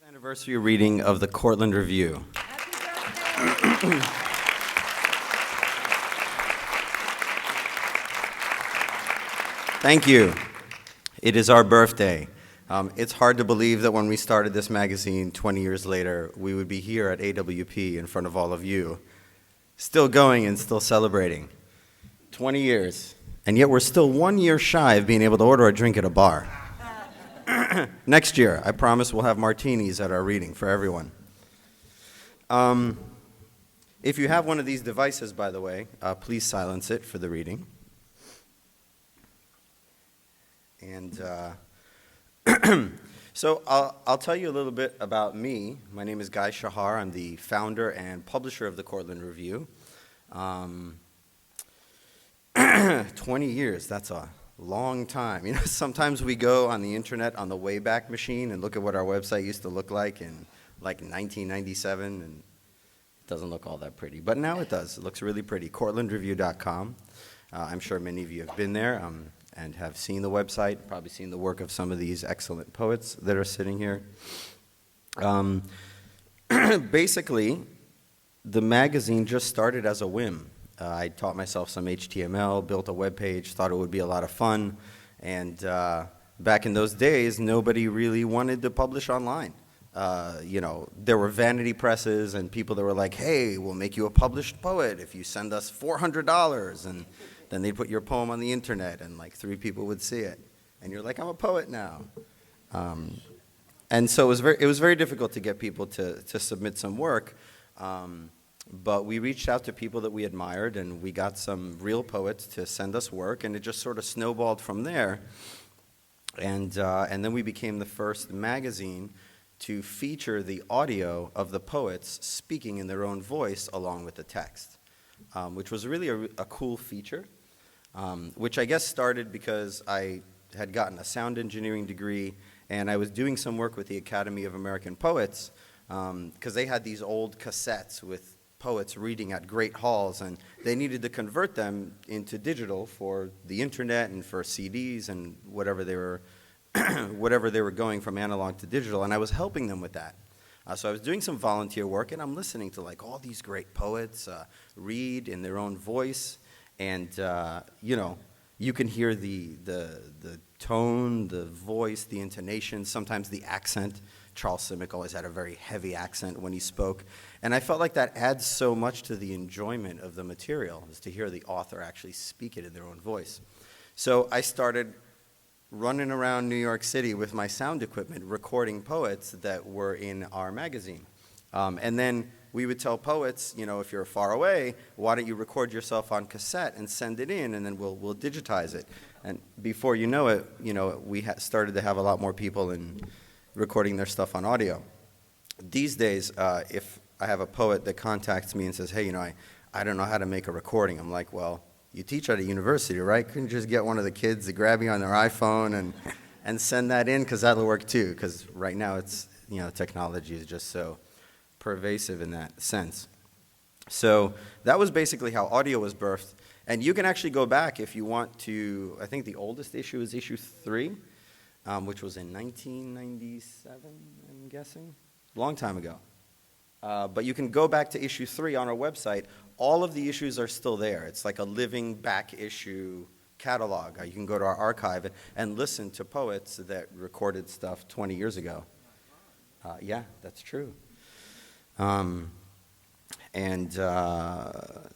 Anniversary reading of the Cortland Review. Thank you. It is our birthday. It's hard to believe that when we started this magazine 20 years later, we would be here at AWP in front of all of you, still going and still celebrating. 20 years. And yet we're still 1 year shy of being able to order a drink at a bar. Next year, I promise we'll have martinis at our reading for everyone. If you have one of these devices, by the way, please silence it for the reading. And so I'll tell you a little bit about me. My name is Guy Shahar. I'm the founder and publisher of the Cortland Review. 20 years, that's a long time. You know, sometimes we go on the internet on the Wayback Machine and look at what our website used to look like in like 1997, and it doesn't look all that pretty. But now it does. It looks really pretty. CortlandReview.com. I'm sure many of you have been there and have seen the website, probably seen the work of some of these excellent poets that are sitting here. Basically, the magazine just started as a whim. I taught myself some HTML, built a web page, thought it would be a lot of fun, and back in those days, nobody really wanted to publish online. You know, there were vanity presses and people that were like, hey, we'll make you a published poet if you send us $400, and then they'd put your poem on the internet and like 3 people would see it. And you're like, I'm a poet now. And so it was very difficult to get people to submit some work. But we reached out to people that we admired, and we got some real poets to send us work, and it just sort of snowballed from there. And then we became the first magazine to feature the audio of the poets speaking in their own voice along with the text, which was really a cool feature, which I guess started because I had gotten a sound engineering degree, and I was doing some work with the Academy of American Poets, because they had these old cassettes with poets reading at great halls, and they needed to convert them into digital for the internet and for CDs and whatever they were going from analog to digital, and I was helping them with that. So I was doing some volunteer work, and I'm listening to like all these great poets read in their own voice, and you know, you can hear the tone, the voice, the intonation, sometimes the accent. Charles Simic always had a very heavy accent when he spoke. And I felt like that adds so much to the enjoyment of the material, is to hear the author actually speak it in their own voice. So I started running around New York City with my sound equipment, recording poets that were in our magazine. And then we would tell poets, you know, if you're far away, why don't you record yourself on cassette and send it in, and then we'll digitize it. And before you know it, you know, we started to have a lot more people recording their stuff on audio. These days, if I have a poet that contacts me and says, hey, you know, I don't know how to make a recording, I'm like, well, you teach at a university, right? Couldn't you just get one of the kids to grab you on their iPhone and send that in? Because that'll work too, because right now it's, you know, technology is just so pervasive in that sense. So that was basically how audio was birthed. And you can actually go back if you want to. I think the oldest issue is issue 3. Which was in 1997, I'm guessing, a long time ago. But you can go back to issue 3 on our website. All of the issues are still there. It's like a living back issue catalog. You can go to our archive and listen to poets that recorded stuff 20 years ago. Yeah, that's true.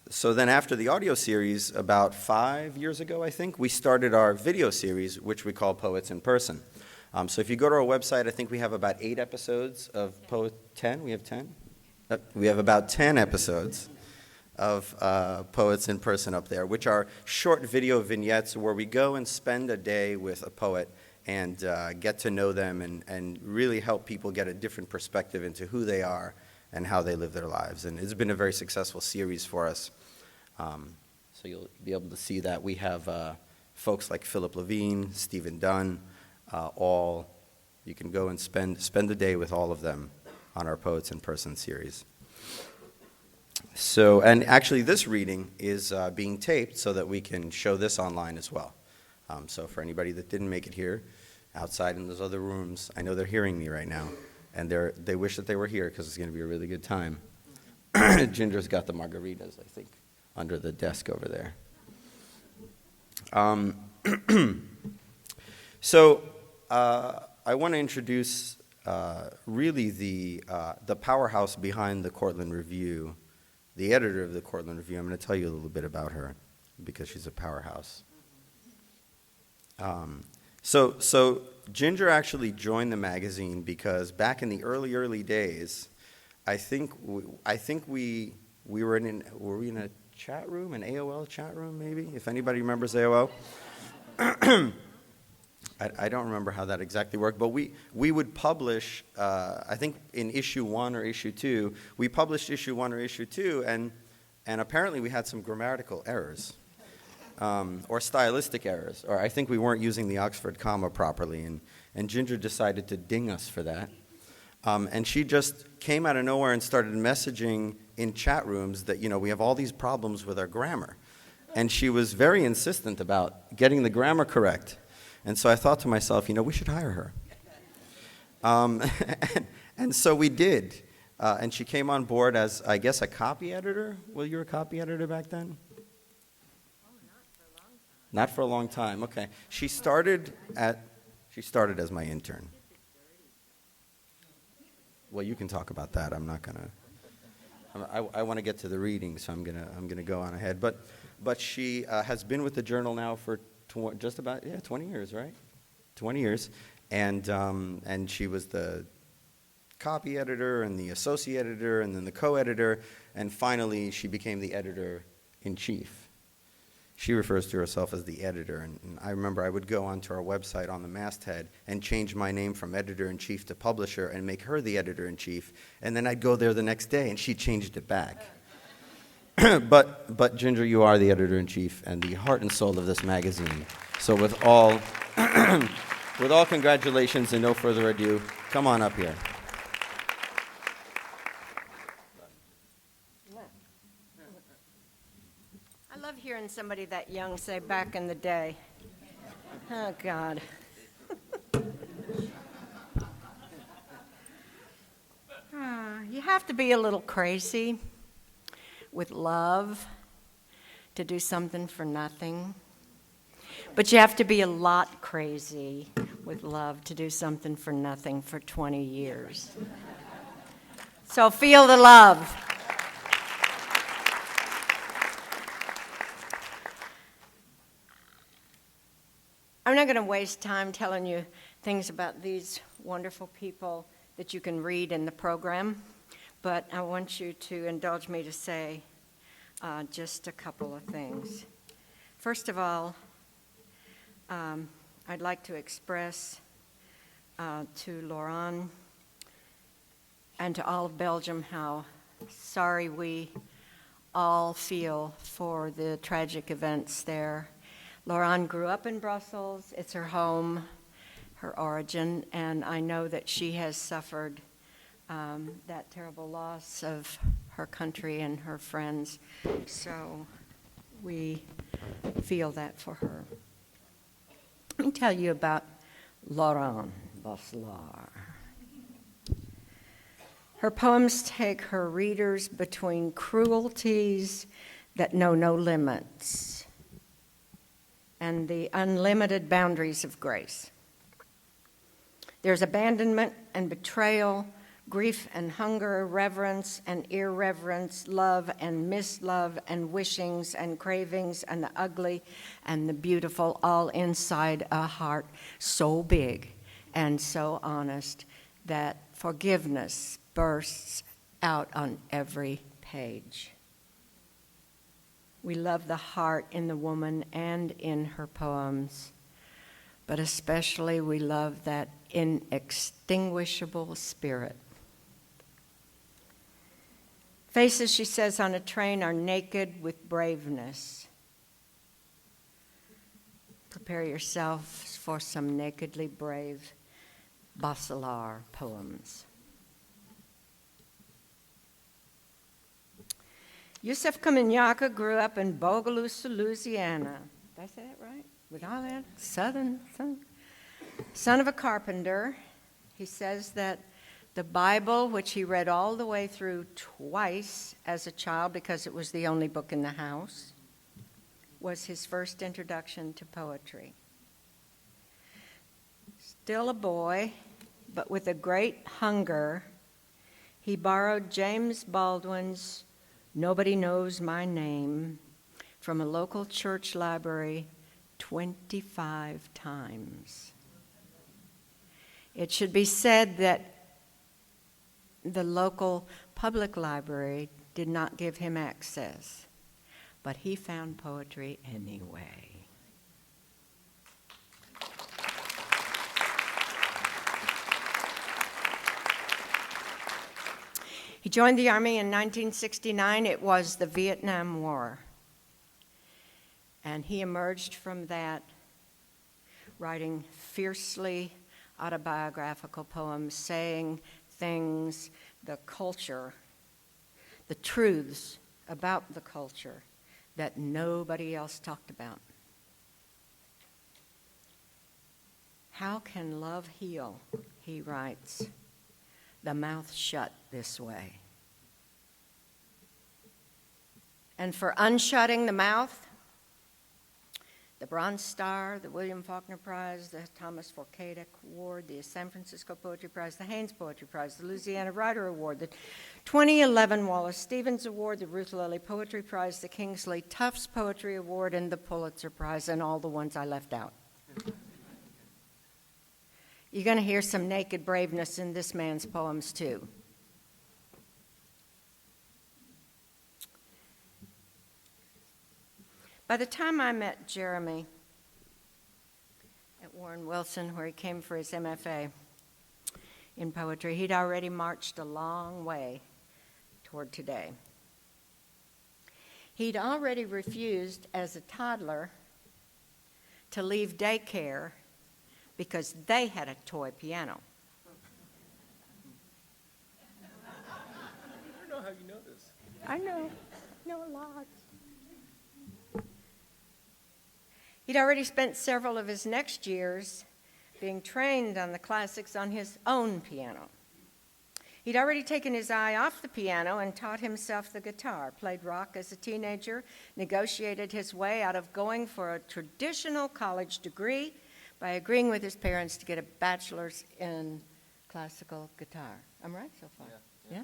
So then after the audio series, about 5 years ago, I think, we started our video series, which we call Poets in Person. So if you go to our website, I think we have about 8 episodes of 10? We have 10? We have about 10 episodes of Poets in Person up there, which are short video vignettes where we go and spend a day with a poet and get to know them and really help people get a different perspective into who they are and how they live their lives. And it's been a very successful series for us. So you'll be able to see that. We have folks like Philip Levine, Stephen Dunn, you can go and spend the day with all of them on our Poets in Person series. So, and actually this reading is being taped so that we can show this online as well. So for anybody that didn't make it here, outside in those other rooms, I know they're hearing me right now. And they wish that they were here because it's going to be a really good time. Ginger's got the margaritas, I think, under the desk over there. So I want to introduce really the powerhouse behind the Cortland Review, the editor of the Cortland Review. I'm going to tell you a little bit about her because she's a powerhouse. So Ginger actually joined the magazine because back in the early days, I think we were in a chat room, an AOL chat room maybe, if anybody remembers AOL. I don't remember how that exactly worked, but we would publish, I think in issue 1 or issue 2, we published issue 1 or issue 2, and apparently we had some grammatical errors. Or stylistic errors, or I think we weren't using the Oxford comma properly, and Ginger decided to ding us for that. And she just came out of nowhere and started messaging in chat rooms that, we have all these problems with our grammar. And she was very insistent about getting the grammar correct. And so I thought to myself, we should hire her. And so we did. And she came on board as, I guess, a copy editor. Well, you were a copy editor back then? Not for a long time. Okay. She started as my intern. Well, you can talk about that. I'm not gonna. I want to get to the reading, so I'm gonna go on ahead. But she has been with the journal now for just about 20 years, right? 20 years, and she was the copy editor and the associate editor and then the co-editor, and finally she became the editor-in-chief. She refers to herself as the editor, and I remember I would go onto our website on the masthead and change my name from editor-in-chief to publisher and make her the editor-in-chief, and then I'd go there the next day and she changed it back. But Ginger, you are the editor-in-chief and the heart and soul of this magazine. So with all congratulations and no further ado, come on up here. I love hearing somebody that young say back in the day. Oh, God. You have to be a little crazy with love to do something for nothing. But you have to be a lot crazy with love to do something for nothing for 20 years. So feel the love. I'm not going to waste time telling you things about these wonderful people that you can read in the program, but I want you to indulge me to say just a couple of things. First of all, I'd like to express to laure-anne and to all of Belgium how sorry we all feel for the tragic events there. Laure-anne grew up in Brussels. It's her home, her origin, and I know that she has suffered that terrible loss of her country and her friends. So we feel that for her. Let me tell you about laure-anne Bosselar. Her poems take her readers between cruelties that know no limits and the unlimited boundaries of grace. There's abandonment and betrayal, grief and hunger, reverence and irreverence, love and mislove, and wishings and cravings, and the ugly and the beautiful, all inside a heart so big and so honest that forgiveness bursts out on every page. We love the heart in the woman and in her poems, but especially we love that inextinguishable spirit. Faces, she says, on a train are naked with braveness. Prepare yourself for some nakedly brave Bosselar poems. Yusef Kamenyaka grew up in Bogalusa, Louisiana. Did I say that right? With all that southern son of a carpenter. He says that The Bible, which he read all the way through twice as a child because it was the only book in the house, was his first introduction to poetry. Still a boy, but with a great hunger, he borrowed James Baldwin's "Nobody Knows My Name" from a local church library 25 times. It should be said that the local public library did not give him access, but he found poetry anyway. He joined the Army in 1969. It was the Vietnam War. And he emerged from that writing fiercely autobiographical poems, saying things, the culture, the truths about the culture that nobody else talked about. How can love heal, he writes, the mouth shut this way? And for unshutting the mouth, the Bronze Star, the William Faulkner Prize, the Thomas Forcadic Award, the San Francisco Poetry Prize, the Haynes Poetry Prize, the Louisiana Writer Award, the 2011 Wallace Stevens Award, the Ruth Lilly Poetry Prize, the Kingsley Tufts Poetry Award, and the Pulitzer Prize, and all the ones I left out. You're going to hear some naked braveness in this man's poems, too. By the time I met Jeremy at Warren Wilson, where he came for his MFA in poetry, he'd already marched a long way toward today. He'd already refused as a toddler to leave daycare because they had a toy piano. I don't know how you know this. I know a lot. He'd already spent several of his next years being trained on the classics on his own piano. He'd already taken his eye off the piano and taught himself the guitar, played rock as a teenager, negotiated his way out of going for a traditional college degree by agreeing with his parents to get a bachelor's in classical guitar. I'm right so far? Yeah.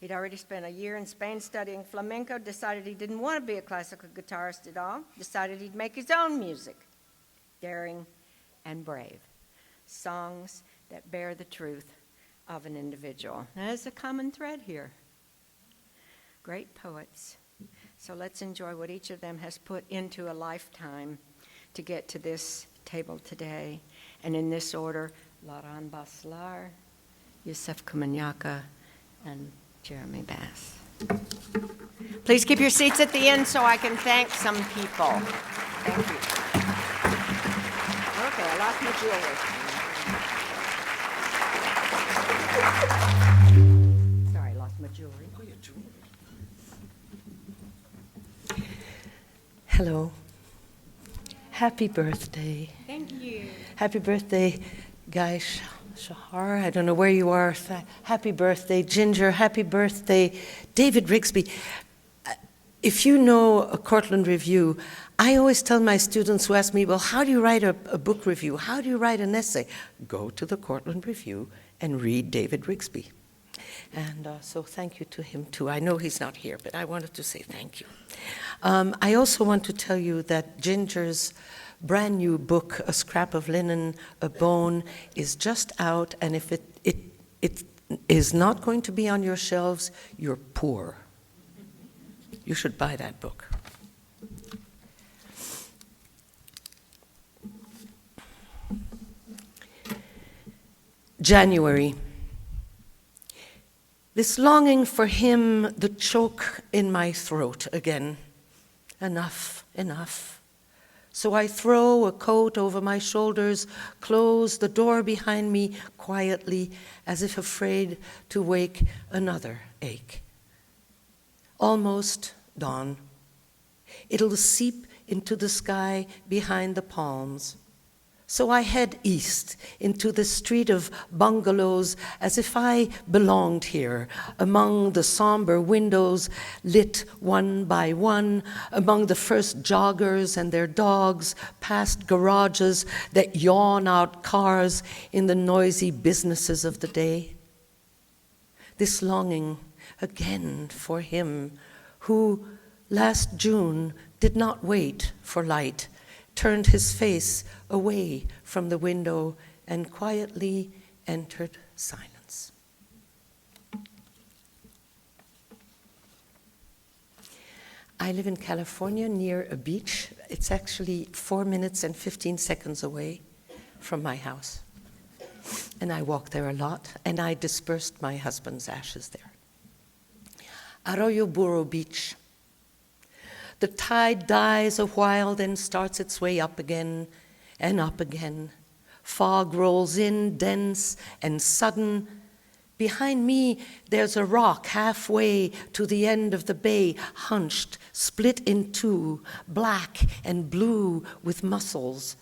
He'd already spent a year in Spain studying flamenco, decided he didn't want to be a classical guitarist at all, decided he'd make his own music, daring and brave, songs that bear the truth of an individual. Now, there's a common thread here. Great poets. So let's enjoy what each of them has put into a lifetime to get to this table today. And in this order, Laure-Anne Baslar, Yusef Kumanyaka, and Jeremy Bass. Please keep your seats at the end so I can thank some people. Thank you. Okay, I lost my jewelry. Sorry, I lost my jewelry. Oh, yeah, jewelry. Hello. Happy birthday. Thank you. Happy birthday, Guy Shahar. I don't know where you are. Happy birthday, Ginger. Happy birthday, David Rigsby. If you know a Cortland Review, I always tell my students who ask me, well, how do you write a book review? How do you write an essay? Go to the Cortland Review and read David Rigsby. And so thank you to him, too. I know he's not here, but I wanted to say thank you. I also want to tell you that Ginger's brand new book, A Scrap of Linen, A Bone, is just out, and if it is not going to be on your shelves, you're poor. You should buy that book. January. This longing for him, the choke in my throat again. Enough, enough. So I throw a coat over my shoulders, close the door behind me quietly, as if afraid to wake another ache. Almost dawn. It'll seep into the sky behind the palms. So I head east into the street of bungalows as if I belonged here, among the somber windows lit one by one, among the first joggers and their dogs, past garages that yawn out cars in the noisy businesses of the day. This longing again for him who last June did not wait for light, turned his face away from the window and quietly entered silence. I live in California near a beach. It's actually 4 minutes and 15 seconds away from my house. And I walk there a lot, and I dispersed my husband's ashes there. Arroyo Burro Beach. The tide dies a while, then starts its way up again and up again. Fog rolls in, dense and sudden. Behind me, there's a rock halfway to the end of the bay, hunched, split in two, black and blue with muscles.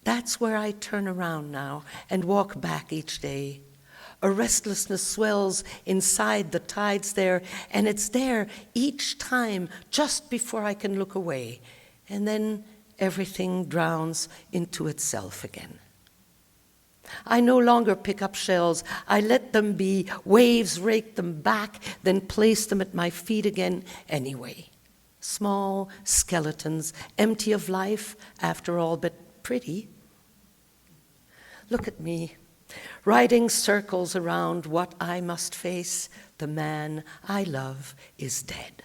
That's where I turn around now and walk back each day. A restlessness swells inside the tides there, and it's there each time just before I can look away. And then everything drowns into itself again. I no longer pick up shells. I let them be. Waves rake them back, then place them at my feet again anyway. Small skeletons, empty of life after all, but pretty. Look at me, riding circles around what I must face. The man I love is dead.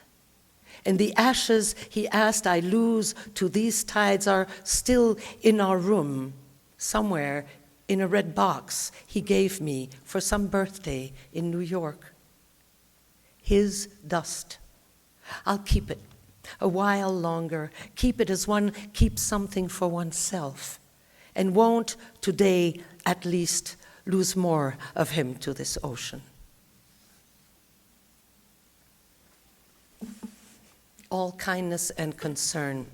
And the ashes he asked I lose to these tides are still in our room, somewhere in a red box he gave me for some birthday in New York. His dust. I'll keep it a while longer, keep it as one keeps something for oneself, and won't today at least lose more of him to this ocean. All kindness and concern.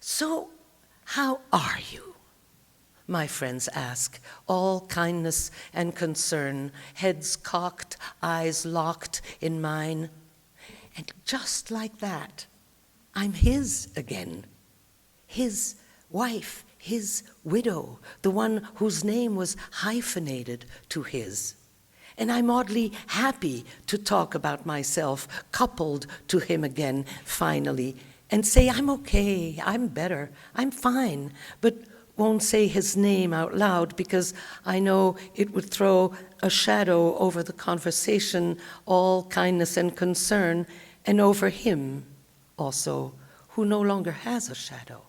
So, how are you? My friends ask, all kindness and concern, heads cocked, eyes locked in mine. And just like that, I'm his again. His wife, his widow, the one whose name was hyphenated to his. And I'm oddly happy to talk about myself, coupled to him again, finally, and say I'm okay, I'm better, I'm fine, but won't say his name out loud because I know it would throw a shadow over the conversation, all kindness and concern, and over him also, who no longer has a shadow.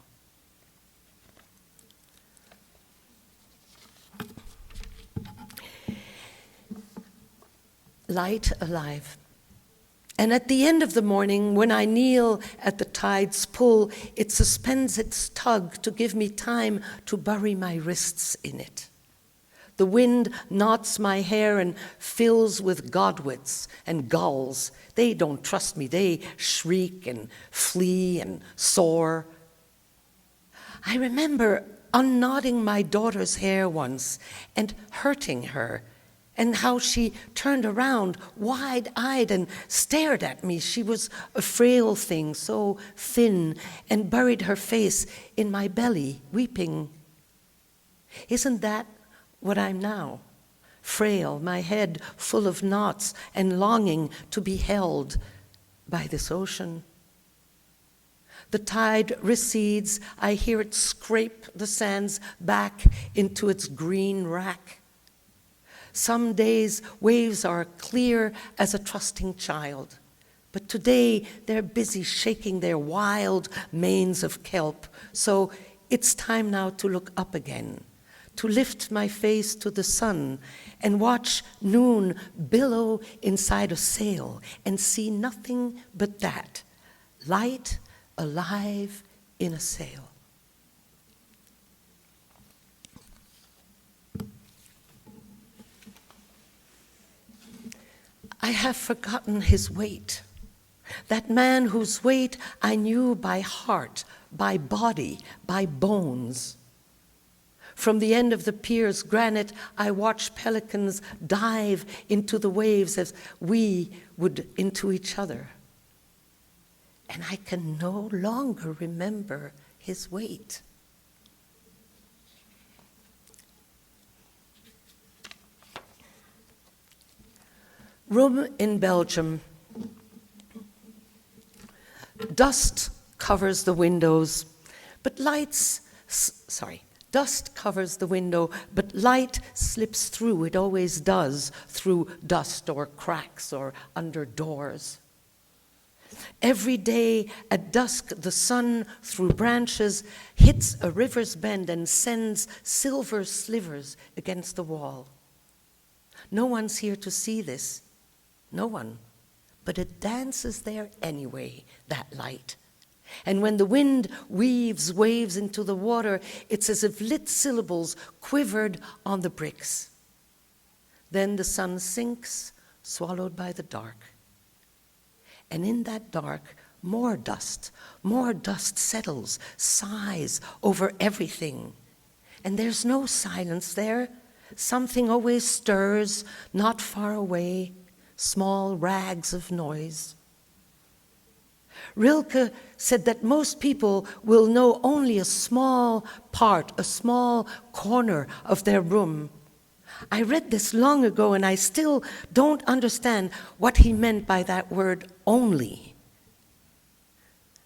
Light alive. And at the end of the morning, when I kneel at the tide's pull, it suspends its tug to give me time to bury my wrists in it. The wind knots my hair and fills with godwits and gulls. They don't trust me. They shriek and flee and soar. I remember unknotting my daughter's hair once and hurting her, and how she turned around, wide-eyed, and stared at me. She was a frail thing, so thin, and buried her face in my belly, weeping. Isn't that what I'm now? Frail, my head full of knots, and longing to be held by this ocean. The tide recedes. I hear it scrape the sands back into its green rack. Some days, waves are clear as a trusting child. But today, they're busy shaking their wild manes of kelp. So it's time now to look up again, to lift my face to the sun and watch noon billow inside a sail and see nothing but that, light alive in a sail. I have forgotten his weight, that man whose weight I knew by heart, by body, by bones. From the end of the pier's granite, I watch pelicans dive into the waves as we would into each other. And I can no longer remember his weight. Room in Belgium. Dust covers the windows, but dust covers the window, but light slips through. It always does, through dust or cracks or under doors. Every day at dusk, the sun, through branches, hits a river's bend and sends silver slivers against the wall. No one's here to see this. No one. But it dances there anyway, that light. And when the wind weaves waves into the water, it's as if lit syllables quivered on the bricks. Then the sun sinks, swallowed by the dark. And in that dark, more dust settles, sighs over everything. And there's no silence there. Something always stirs, not far away, small rags of noise. Rilke said that most people will know only a small part, a small corner of their room. I read this long ago, and I still don't understand what he meant by that word, only.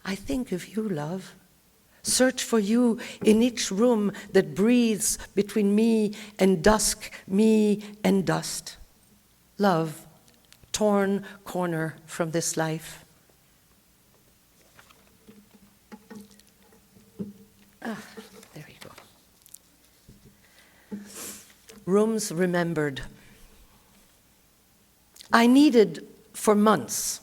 I think of you, love. Search for you in each room that breathes between me and dusk, me and dust. Love, torn corner from this life. There you go. Rooms remembered. I needed for months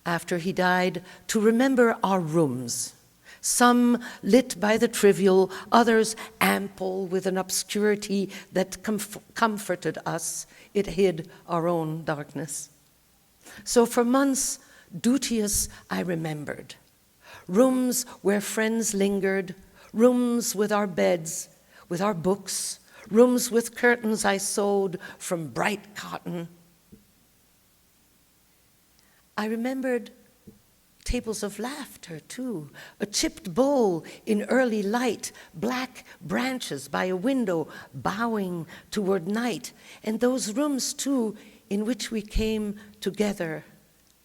after he died to remember our rooms. Some lit by the trivial, others ample with an obscurity that comforted us. It hid our own darkness. So for months, duteous, I remembered. Rooms where friends lingered, rooms with our beds, with our books, rooms with curtains I sewed from bright cotton. I remembered tables of laughter, too, a chipped bowl in early light, black branches by a window bowing toward night, and those rooms, too, in which we came together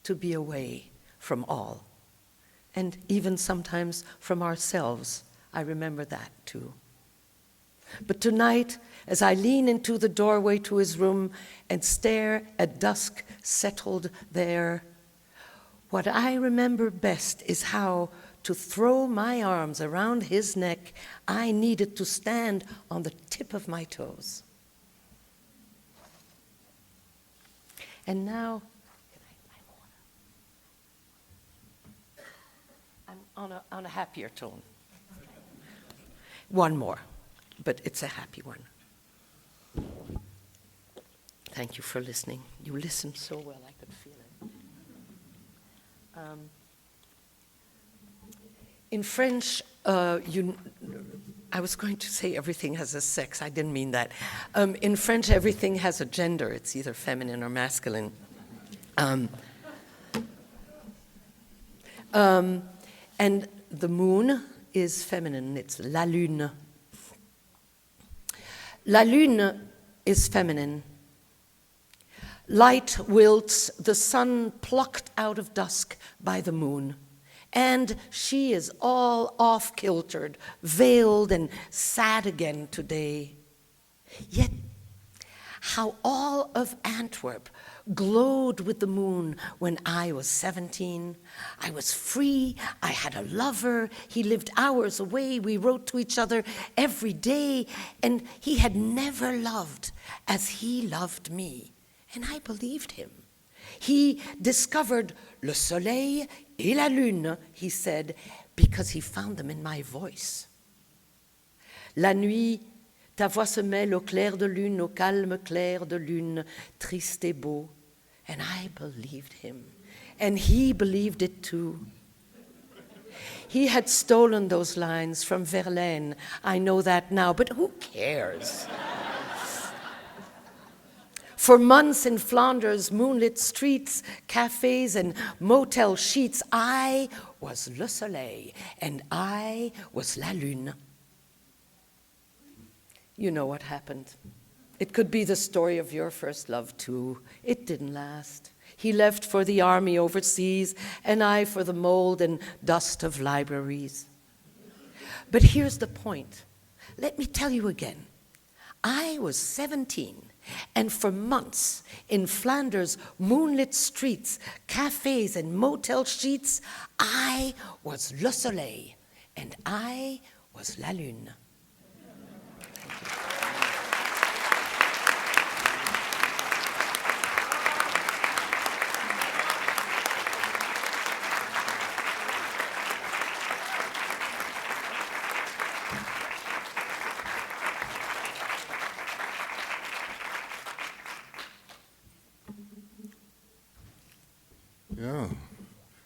to be away from all, and even sometimes from ourselves. I remember that, too. But tonight, as I lean into the doorway to his room and stare at dusk settled there, what I remember best is how, to throw my arms around his neck, I needed to stand on the tip of my toes. And now, I'm on a happier tone. One more, but it's a happy one. Thank you for listening. You listened so well, I could feel it. In French, I was going to say everything has a sex. I didn't mean that. In French, everything has a gender. It's either feminine or masculine. And the moon is feminine. It's la lune. La lune is feminine. Light wilts, the sun plucked out of dusk by the moon. And she is all off-kiltered, veiled and sad again today. Yet, how all of Antwerp glowed with the moon when I was 17. I was free, I had a lover, he lived hours away, we wrote to each other every day, and he had never loved as he loved me. And I believed him. He discovered le soleil et la lune, he said, because he found them in my voice. La nuit, ta voix se mêle au clair de lune, au calme clair de lune, triste et beau. And I believed him. And he believed it too. He had stolen those lines from Verlaine. I know that now, but who cares? For months in Flanders, moonlit streets, cafes, and motel sheets, I was le soleil, and I was la lune. You know what happened. It could be the story of your first love, too. It didn't last. He left for the army overseas, and I for the mold and dust of libraries. But here's the point. Let me tell you again. I was 17, and for months in Flanders' moonlit streets, cafes, and motel sheets, I was le soleil, and I was la lune. Yeah,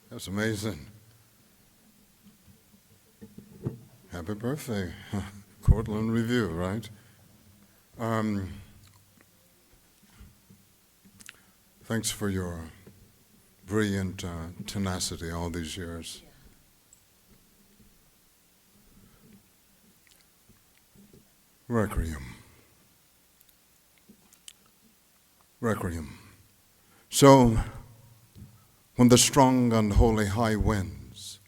that's amazing. Happy birthday, Cortland Review, right? Thanks for your brilliant tenacity all these years. Requiem. Requiem. So, when the strong and holy high winds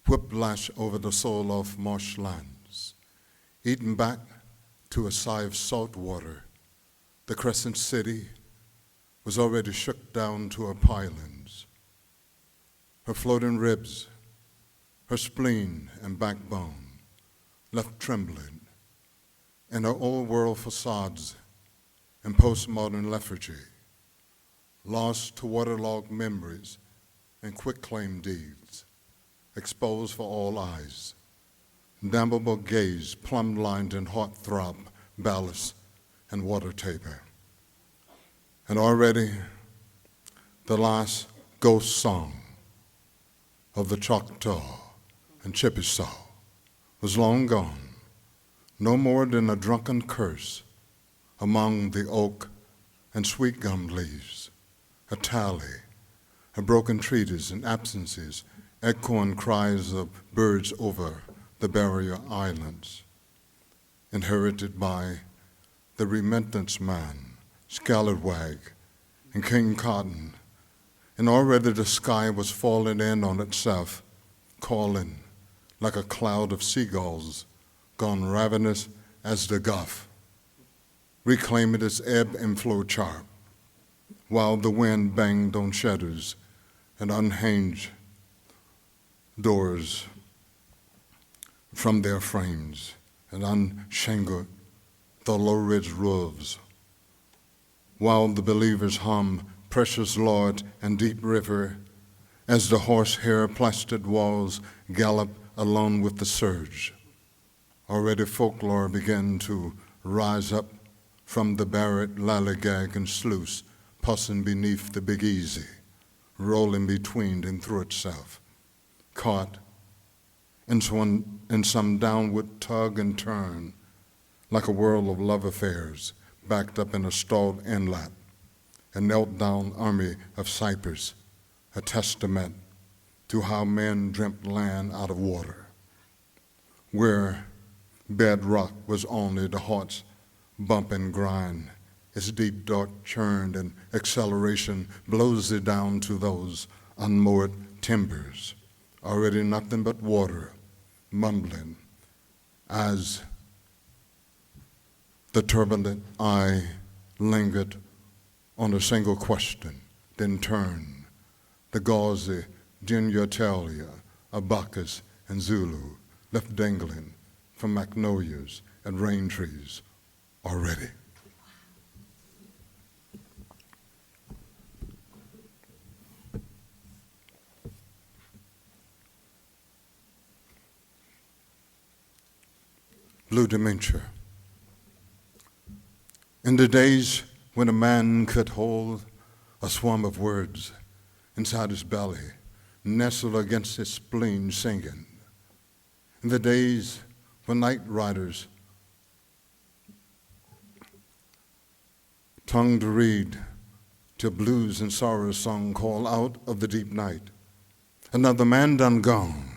whiplash over the soul of marshlands, eaten back to a sigh of salt water, the crescent city was already shook down to her pilings. Her floating ribs, her spleen and backbone left trembling, and her old world facades and postmodern lethargy, lost to waterlogged memories and quick-claim deeds, exposed for all eyes, damnable gaze plumb-lined in heart-throb, ballast, and water taper. And already the last ghost song of the Choctaw and Chippewa was long gone, no more than a drunken curse among the oak and sweet gum leaves, a tally, a broken treatise and absences, echoing cries of birds over the barrier islands, inherited by the remittance man, Scallywag, and King Cotton, and already the sky was falling in on itself, calling like a cloud of seagulls gone ravenous as the Gulf, reclaiming its ebb and flow chart, while the wind banged on shutters and unhinged doors from their frames and unshingled the low-ridged roofs, while the believers hum Precious Lord and Deep River as the horsehair plastered walls gallop along with the surge. Already folklore began to rise up from the Barrett, Lallygag, and Sluice, pussing beneath the Big Easy, rolling between and through itself, caught in some downward tug and turn, like a whirl of love affairs backed up in a stalled inlet, a knelt-down army of Cyprus, a testament to how men dreamt land out of water, where bedrock was only the heart's bump and grind. Its deep dark churned and acceleration blows it down to those unmoored timbers, already nothing but water, mumbling as the turbulent eye lingered on a single question, then turned. The gauzy genitalia of Bacchus and Zulu left dangling from magnolias and rain trees already. Blue dementia. In the days when a man could hold a swarm of words inside his belly, nestled against his spleen singing, In the days when night riders tongue to read till blues and sorrows song call out of the deep night. Another man done gone,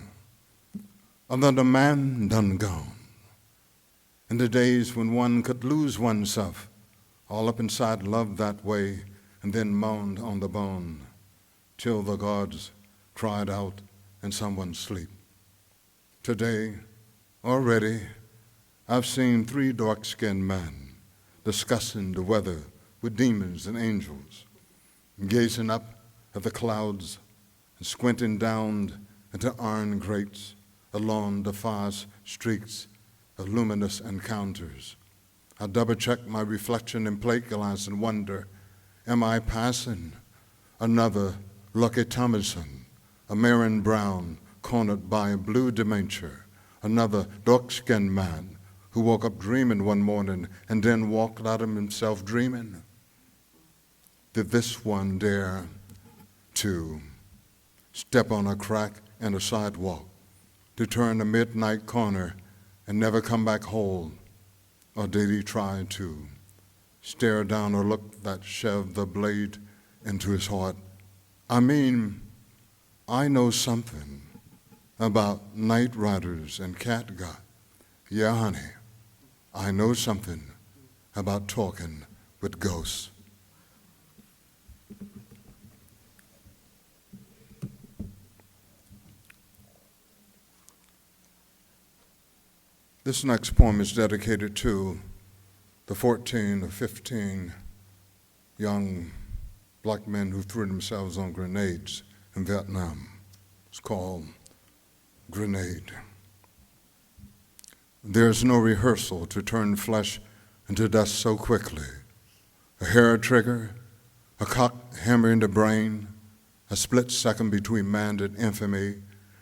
another man done gone. In the days when one could lose oneself all up inside love that way and then moaned on the bone till the gods cried out in someone's sleep. Today, already, I've seen 3 dark-skinned men discussing the weather with demons and angels, gazing up at the clouds and squinting down into iron grates along the fast streaks of luminous encounters. I double-check my reflection in plate glass and wonder, am I passing another Lucky Thomason, a Marion Brown cornered by a blue dementia, another dark-skinned man who woke up dreaming one morning and then walked out of himself dreaming? Did this one dare to step on a crack in a sidewalk, to turn a midnight corner and never come back whole? Or did he try to stare down a look that shoved the blade into his heart? I mean, I know something about night riders and catgut. Yeah, honey, I know something about talking with ghosts. This next poem is dedicated to the 14 or 15 young black men who threw themselves on grenades in Vietnam. It's called Grenade. There's no rehearsal to turn flesh into dust so quickly. A hair trigger, a cock hammer in the brain, a split second between man and infamy,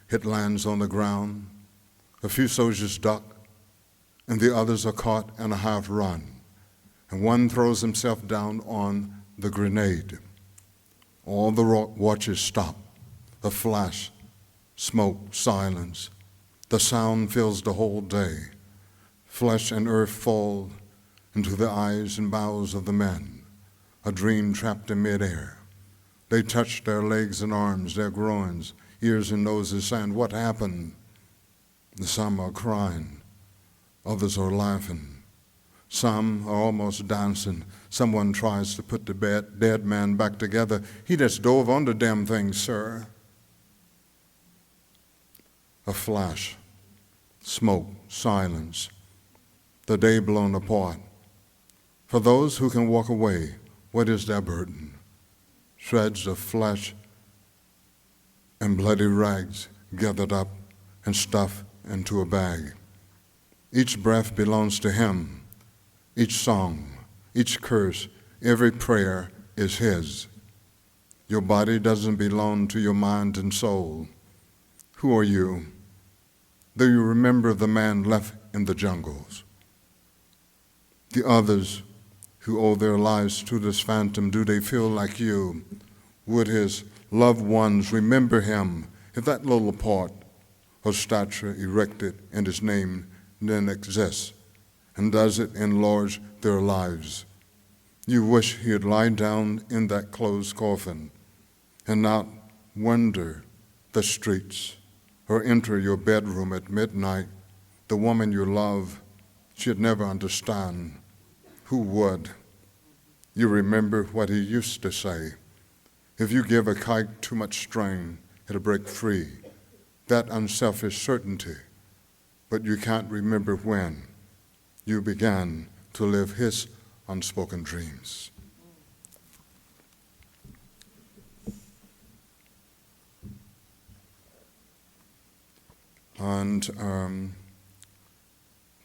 it lands on the ground. A few soldiers duck, and the others are caught in a half run, and one throws himself down on the grenade. All the watches stop, a flash, smoke, silence. The sound fills the whole day. Flesh and earth fall into the eyes and mouths of the men, a dream trapped in midair. They touch their legs and arms, their groins, ears and noses, saying, "What happened?" Some are crying. Others are laughing. Some are almost dancing. Someone tries to put the dead man back together. He just dove on the damn thing, sir. A flash, smoke, silence, the day blown apart. For those who can walk away, what is their burden? Shreds of flesh and bloody rags gathered up and stuffed into a bag. Each breath belongs to him. Each song, each curse, every prayer is his. Your body doesn't belong to your mind and soul. Who are you? Do you remember the man left in the jungles? The others who owe their lives to this phantom, do they feel like you? Would his loved ones remember him if that little part of stature erected in his name then exists? And does it enlarge their lives? You wish he had lied down in that closed coffin and not wander the streets or enter your bedroom at midnight. The woman you love, she'd never understand. Who would? You remember what he used to say. If you give a kite too much strain, it'll break free. That unselfish certainty. But you can't remember when you began to live his unspoken dreams. And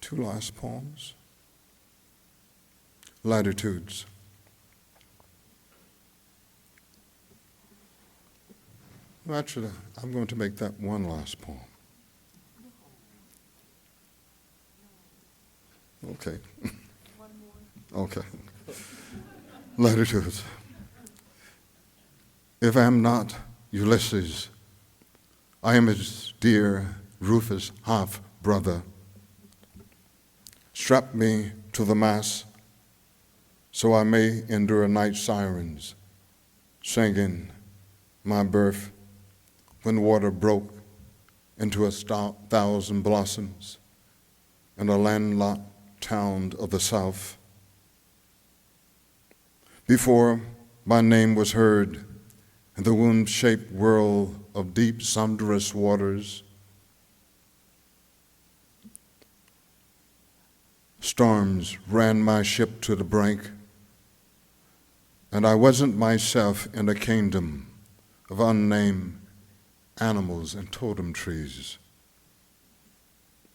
2 last poems. Latitudes. Well, actually, I'm going to make that one last poem. Okay. Okay. Latitudes. If I am not Ulysses, I am his dear Rufus half brother. Strap me to the mast so I may endure night sirens, singing my birth when water broke into 1,000 blossoms in a landlocked town of the South. Before my name was heard in the womb-shaped world of deep, soundrous waters, storms ran my ship to the brink, and I wasn't myself in a kingdom of unnamed animals and totem trees,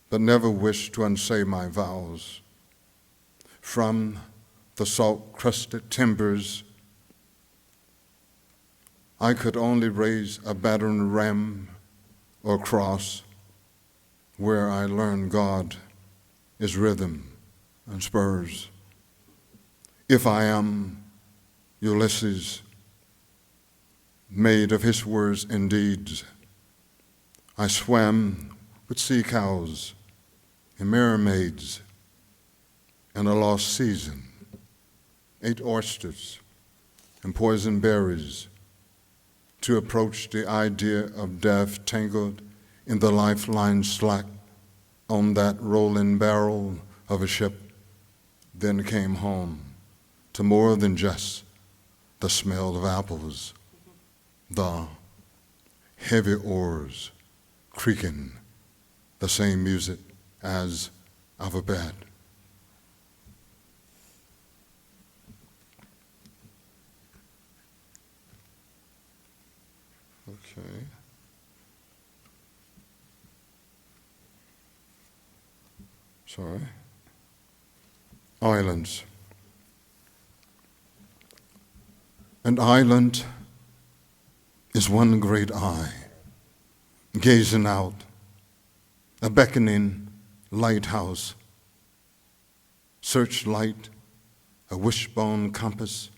but never wished to unsay my vows. From the salt-crusted timbers, I could only raise a battering ram or cross where I learned God is rhythm and spurs. If I am Ulysses, made of his words and deeds, I swam with sea cows and mermaids in a lost season, ate oysters and poison berries to approach the idea of death tangled in the lifeline slack on that rolling barrel of a ship, then came home to more than just the smell of apples, the heavy oars creaking the same music as of a bed. Okay. Sorry. Islands. An island is one great eye, gazing out, a beckoning lighthouse, searchlight, a wishbone compass,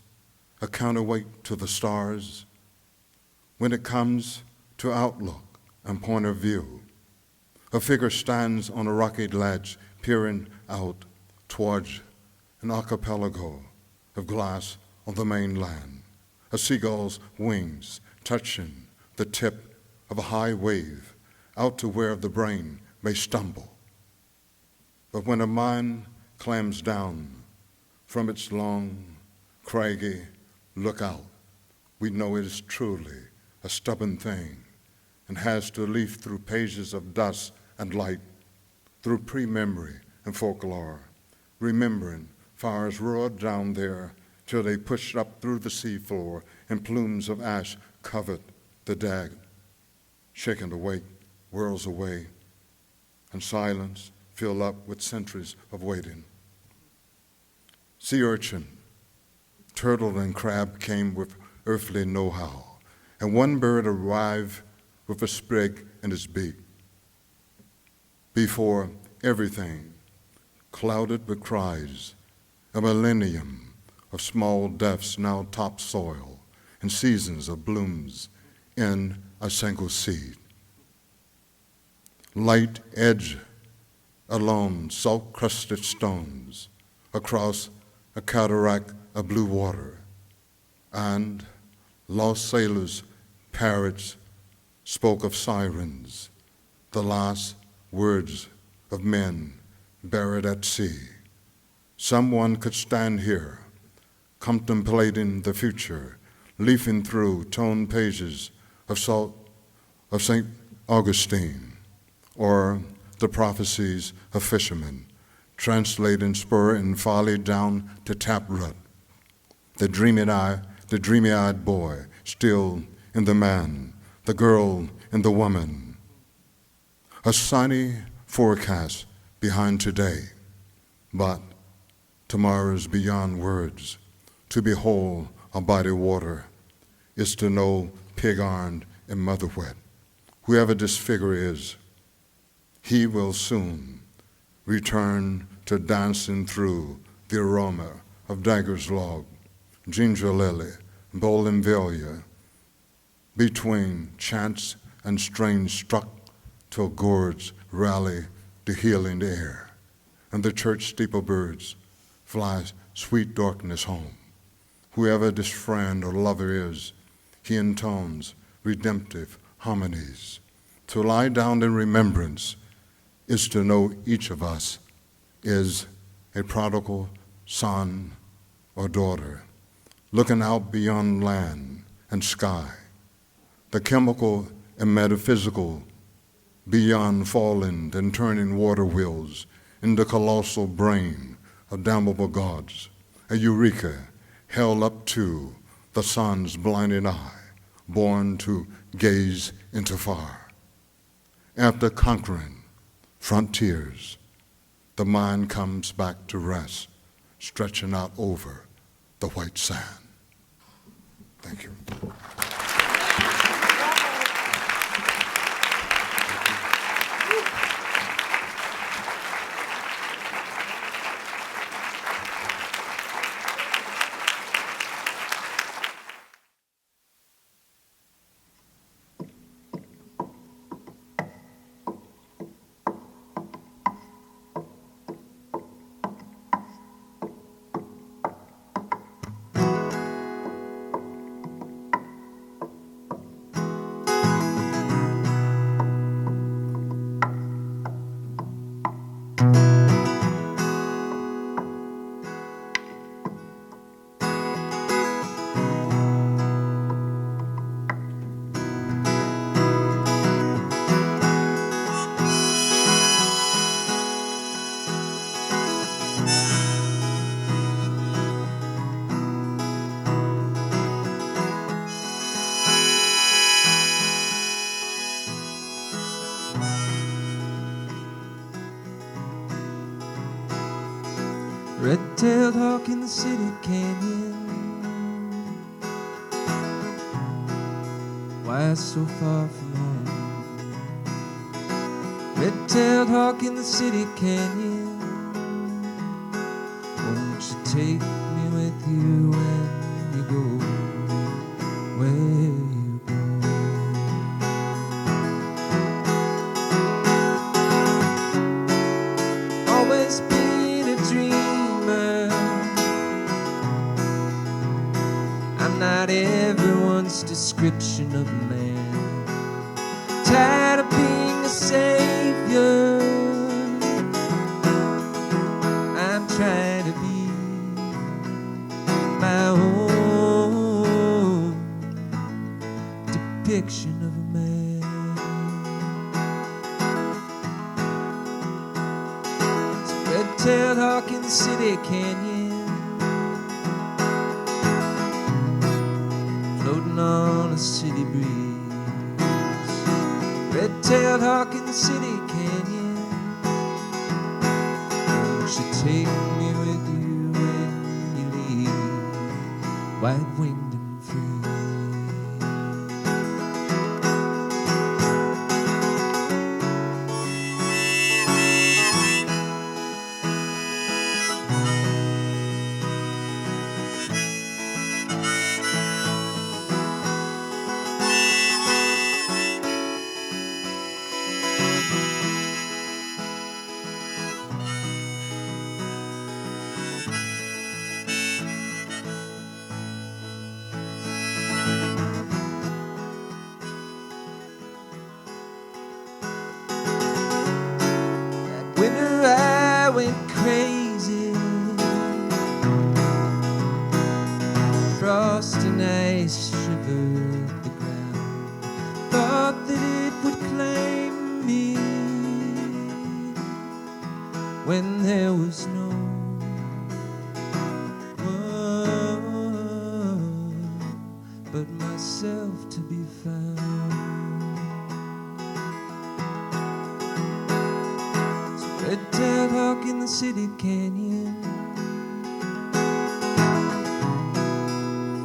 a counterweight to the stars. When it comes to outlook and point of view, a figure stands on a rocky ledge, peering out towards an archipelago of glass on the mainland, a seagull's wings touching the tip of a high wave out to where the brain may stumble. But when a mind clams down from its long, craggy lookout, we know it is truly a stubborn thing and has to leaf through pages of dust and light, through pre-memory and folklore, remembering fires roared down there till they pushed up through the seafloor and plumes of ash covered the deck, shaken awake, whirls away, and silence filled up with centuries of waiting. Sea urchin, turtle, and crab came with earthly know-how, and one bird arrived with a sprig in its beak. Before everything, clouded with cries, a millennium of small deaths now topsoil, and seasons of blooms in a single seed. Light edge along salt-crusted stones across a cataract of blue water, and lost sailors, parrots spoke of sirens, the last words of men buried at sea. Someone could stand here, contemplating the future, leafing through torn pages of St. Augustine, or the prophecies of fishermen, translating spur and folly down to taproot. The dreamy-eyed boy still in the man, the girl in the woman. A sunny forecast behind today, but tomorrow's beyond words. To be whole by the water is to know pig-ironed and mother-wet. Whoever this figure is, he will soon return to dancing through the aroma of dagger's log, ginger lily, bougainvillea, between chants and strains struck till gourds rally the healing air, and the church steeple birds fly sweet darkness home. Whoever this friend or lover is, he intones redemptive harmonies. To lie down in remembrance is to know each of us is a prodigal son or daughter, looking out beyond land and sky, the chemical and metaphysical beyond falling and turning water wheels in the colossal brain of damnable gods, a eureka held up to the sun's blinding eye, born to gaze into fire. After conquering frontiers, the mind comes back to rest, stretching out over the white sand. Thank you. Red-tailed hawk in the city canyon. Why so far from home? Red-tailed hawk in the city canyon. Won't you take me with you when you go where you go? Always been a dreamer. I'm not everyone's description of a man. Tired of being a savior. I'm trying to be my own depiction of a man. It's a red-tailed hawk in the city canyon, floating on a city breeze. Red-tailed hawk in the city canyon. Won't you take me with you when you leave, white-winged and free? Winter I went crazy. Frost and ice shivered the ground. Thought that it would claim me when there was no one but myself to be found. Red-tailed hawk in the city canyon,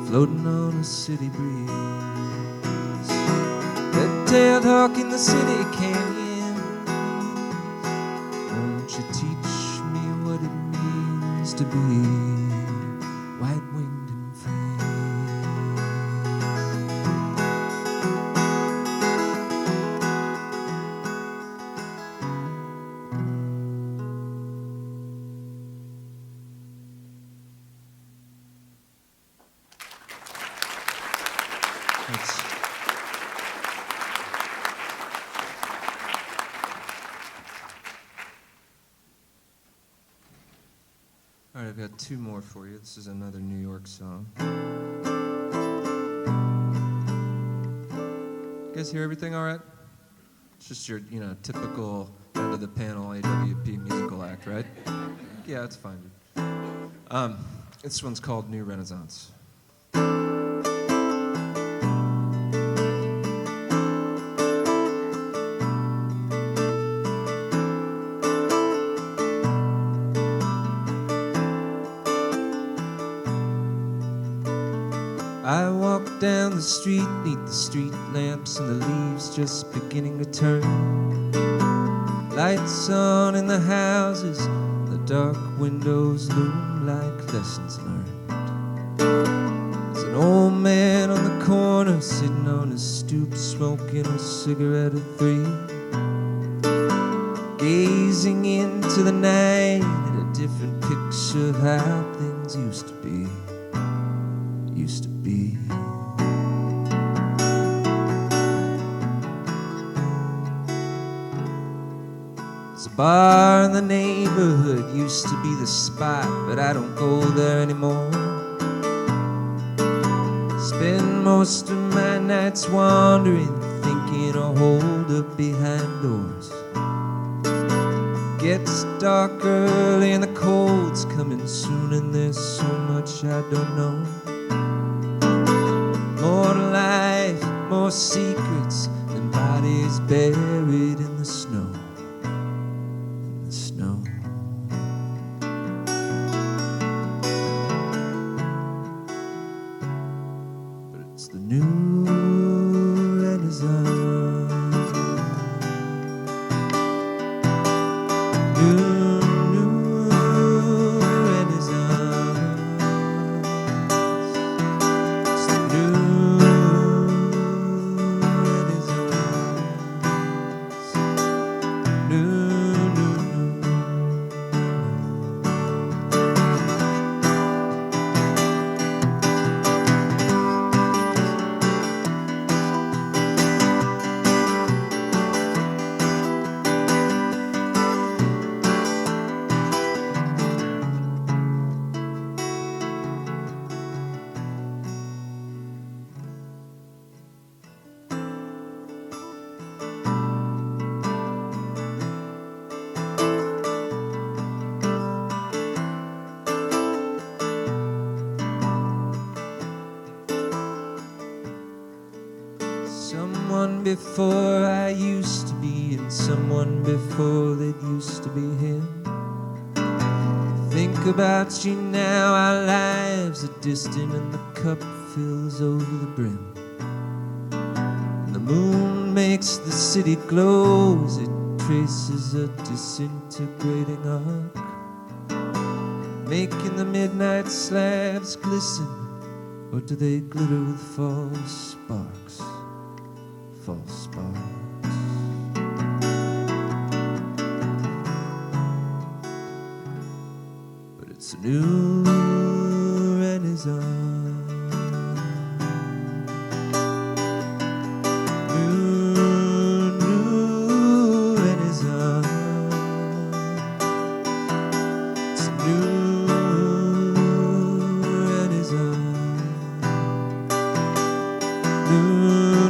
floating on a city breeze. Red-tailed hawk in the city canyon. Won't you teach me what it means to be white-winged and free? All right, I've got two more for you. This is another New York song. You guys hear everything all right? It's just your, typical end of the panel AWP musical act, right? Yeah, it's fine, dude. This one's called New Renaissance. I walk down the street, neath the street lamps and the leaves just beginning to turn. Lights on in the houses, the dark windows loom like lessons learned. There's an old man on the corner sitting on his stoop smoking a cigarette or three, gazing into the night at a different picture of how things used to be. Used to be. There's a bar in the neighborhood, used to be the spot, but I don't go there anymore. Spend most of my nights wandering, thinking I'll hold up behind doors. Gets dark early and the cold's coming soon, and there's so much I don't know. More to life, more secrets than bodies buried in the snow. In the snow. But it's the new Renaissance. New Renaissance. It's the new Renaissance. New. Someone before I used to be, and someone before that used to be him. Think about you now, our lives are distant, and the cup fills over the brim. And the moon makes the city glow as it traces a disintegrating arc, making the midnight slabs glisten, or do they glitter with false sparks? False sparks. But it's a new Renaissance. New Renaissance. It's a new Renaissance. New.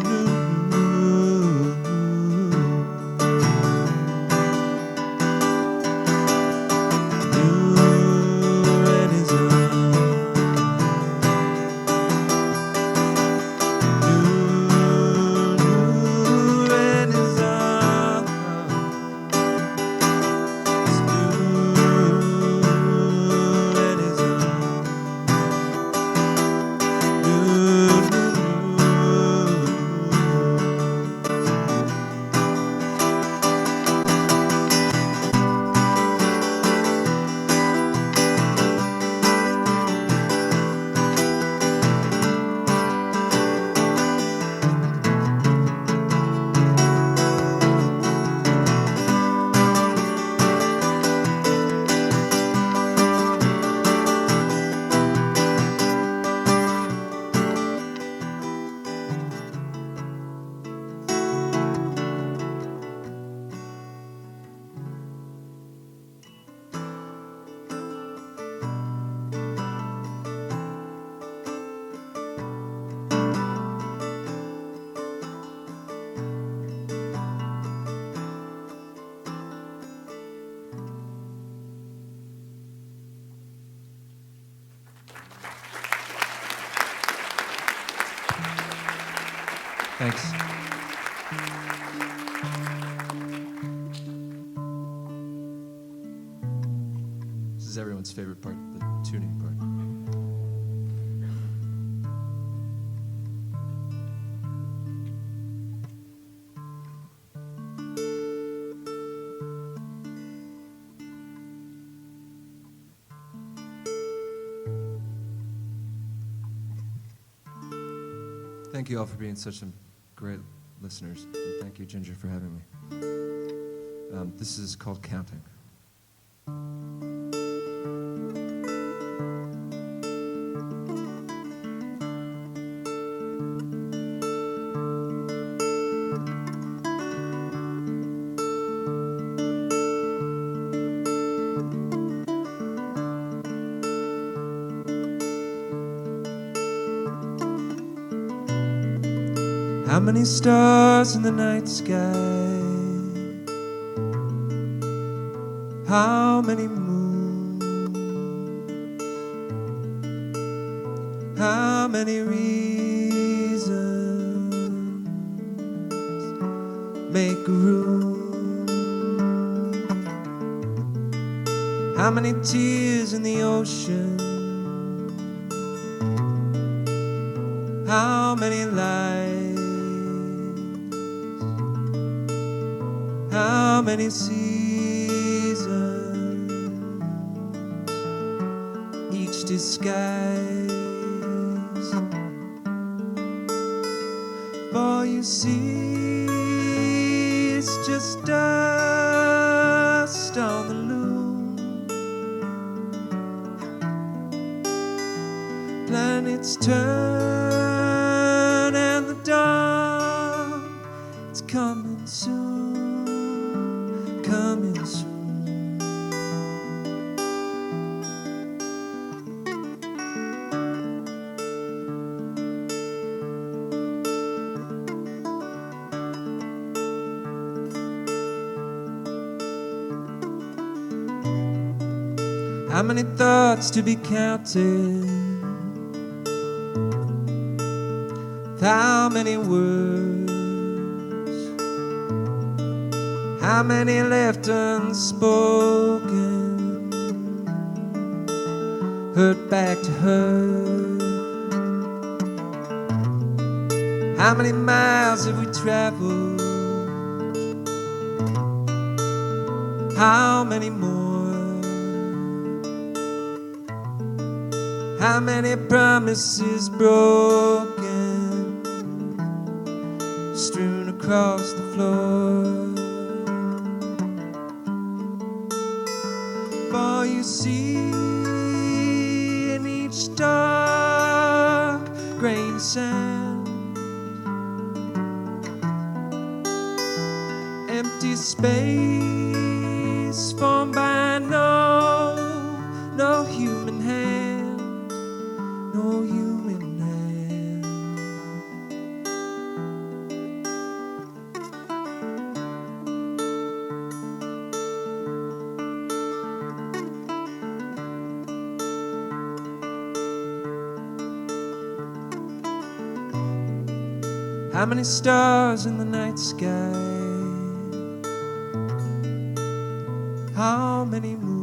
Thanks. This is everyone's favorite part, the tuning part. Thank you all for being such some great listeners. And thank you, Ginger, for having me. This is called Counting. How many stars in the night sky? How many moons? How many reasons make room? How many tears in the ocean? How many lives? How many seasons, each disguise? For you see, it's just dust on the loom. Planets turn and the dawn, it's coming soon. Coming soon. How many thoughts to be counted? How many words? How many left unspoken? Hurt back to her. How many miles have we traveled? How many more? How many promises broken, strewn across the floor? For you see, in each dark grain of sand, empty space formed by no human hand, no human hand. How many stars in the night sky? How many moons?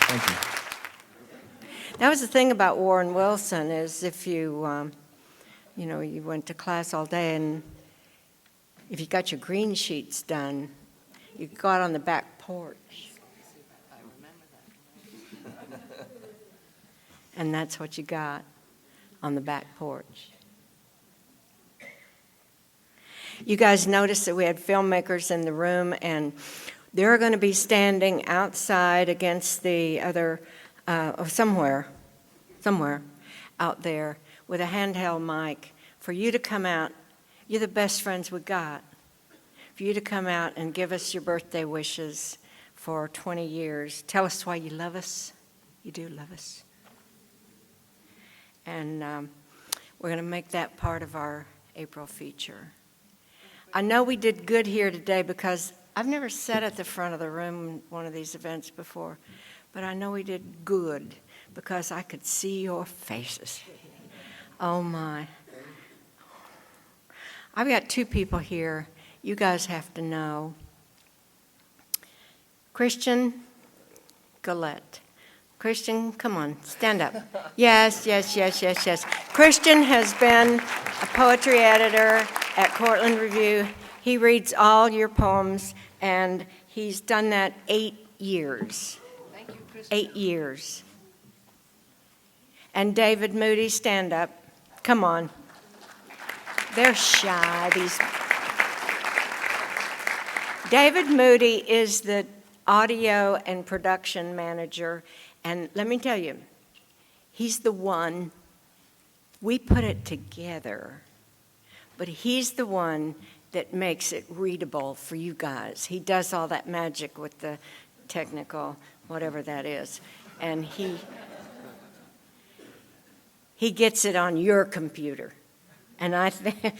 Thank you. That was the thing about Warren Wilson is if you, you went to class all day and if you got your green sheets done, you got on the back porch. I remember that. And that's what you got on the back porch. You guys noticed that we had filmmakers in the room, and they're going to be standing outside against the other, somewhere out there with a handheld mic for you to come out. You're the best friends we got. For you to come out and give us your birthday wishes for 20 years. Tell us why you love us. You do love us. And we're going to make that part of our April feature. I know we did good here today because I've never sat at the front of the room in one of these events before, but I know we did good because I could see your faces. Oh my. I've got two people here you guys have to know. Christian Gillette. Christian, come on, stand up. Yes. Christian has been a poetry editor at Cortland Review. He reads all your poems, and he's done that 8 years. Thank you, Kristen. 8 years. And David Moody, stand up. Come on. They're shy, these. David Moody is the audio and production manager, and let me tell you, he's the one, we put it together, but he's the one that makes it readable for you guys. He does all that magic with the technical, whatever that is, and he gets it on your computer. And I think,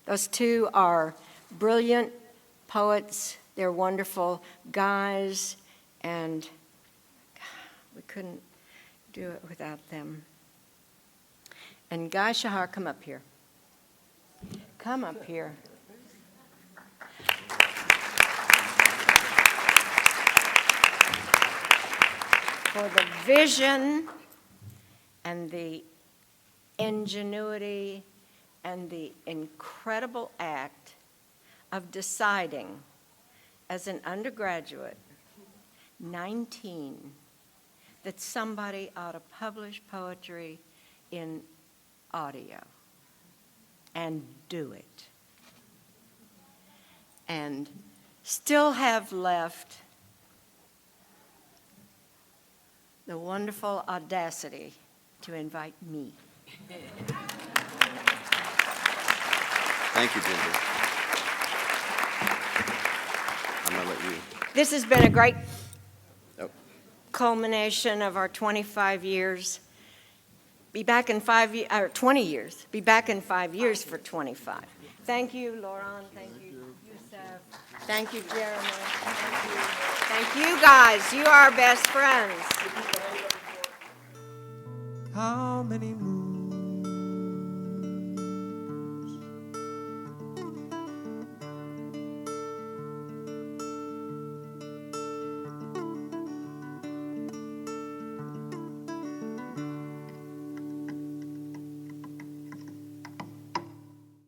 those two are brilliant poets. They're wonderful guys, and we couldn't do it without them. And Guy Shahar, come up here. Come up here. For the vision and the ingenuity and the incredible act of deciding as an undergraduate, 19, that somebody ought to publish poetry in audio and do it. And still have left the wonderful audacity to invite me. Thank you, Ginger. I'm going to let you. This has been a great Oh. culmination of our 25 years. Be back in 20 years. Be back in 5 years for 25. Thank you, laure-anne. Thank you, Yusef. Thank you, Jeremy. Thank you. Thank you, guys. You are our best friends. How many